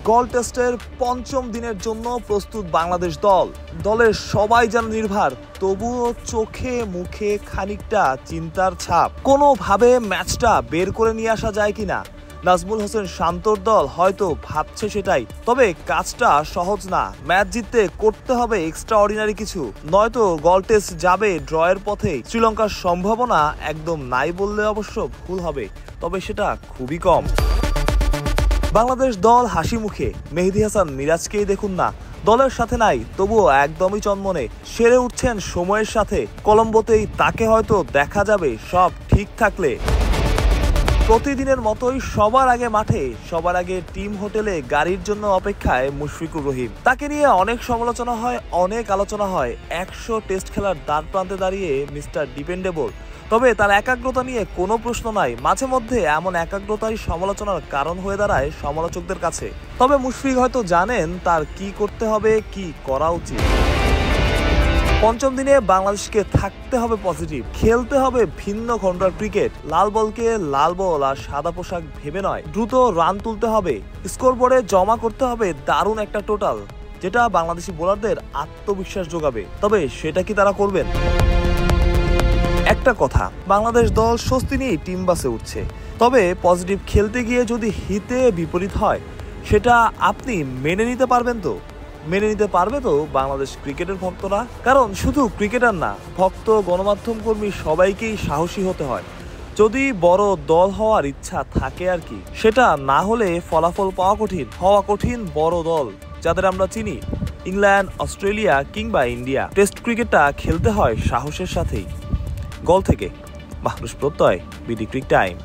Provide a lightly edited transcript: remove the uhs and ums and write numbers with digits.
গল টেস্টের পঞ্চম দিনের জন্য প্রস্তুত বাংলাদেশ দল। দলের সবাই যেন নির্ভার, তবুও চোখে মুখে খানিকটা চিন্তার ছাপ। কোনোভাবে ম্যাচটা বের করে নিয়ে আসা যায় কিনা। নাজমুল হোসেন শান্তর দল হয়তো ভাবছে সেটাই, তবে কাজটা সহজ না। ম্যাচ জিততে করতে হবে এক্সট্রা অর্ডিনারি কিছু, নয়তো গল টেস্ট যাবে ড্রয়ের পথে। শ্রীলঙ্কার সম্ভাবনা একদম নাই বললে অবশ্য ভুল হবে, তবে সেটা খুবই কম। বাংলাদেশ দল হাসি মুখে, মেহেদী হাসান মিরাজকেই দেখুন না, দলের সাথে নাই, তবুও একদমই চনমনে সেরে উঠছেন সময়ের সাথে। কলম্বোতেই তাকে হয়তো দেখা যাবে সব ঠিক থাকলে। প্রতিদিনের মতোই সবার আগে মাঠে, সবার আগে টিম হোটেলে গাড়ির জন্য অপেক্ষায় মুশফিকুর রহিম। তাকে নিয়ে অনেক সমালোচনা হয়, অনেক আলোচনা হয়। 100 টেস্ট খেলার দ্বার প্রান্তে দাঁড়িয়ে মিস্টার ডিপেন্ডেবল, তবে তার একাগ্রতা নিয়ে কোনো প্রশ্ন নাই। মাঝে মধ্যে এমন একাগ্রতাই সমালোচনার কারণ হয়ে দাঁড়ায় সমালোচকদের কাছে। তবে মুশফিক হয়তো জানেন তার কি করতে হবে, কি করা উচিত। পঞ্চম দিনে বাংলাদেশকে থাকতে হবে পজিটিভ, খেলতে হবে ভিন্ন ঘন্টার ক্রিকেট। লাল বলকে লাল বল আর সাদা পোশাক ভেবে নয়, দ্রুত রান তুলতে হবে, স্কোরবোর্ডে জমা করতে হবে দারুণ একটা টোটাল, যেটা বাংলাদেশি বোলারদের আত্মবিশ্বাস যোগাবে। তবে সেটা কি তারা করবেন? একটা কথা, বাংলাদেশ দল স্বস্তি নিয়ে টিম বাসে উঠছে, তবে পজিটিভ খেলতে গিয়ে যদি হিতে বিপরীত হয়, সেটা আপনি মেনে নিতে পারবেন তো? মেনে নিতে পারবে তো বাংলাদেশ ক্রিকেটের ভক্তরা? কারণ শুধু ক্রিকেটার না, ভক্ত, গণমাধ্যম কর্মী সবাইকেই সাহসী হতে হয়, যদি বড় দল হওয়ার ইচ্ছা থাকে আর কি। সেটা না হলে ফলাফল পাওয়া কঠিন, হওয়া কঠিন। বড় দল যাদের আমরা চিনি, ইংল্যান্ড, অস্ট্রেলিয়া কিংবা ইন্ডিয়া, টেস্ট ক্রিকেটটা খেলতে হয় সাহসের সাথেই। গল থেকে মাহরুজ প্রত্যয়, বিডি ক্রিক টাইম।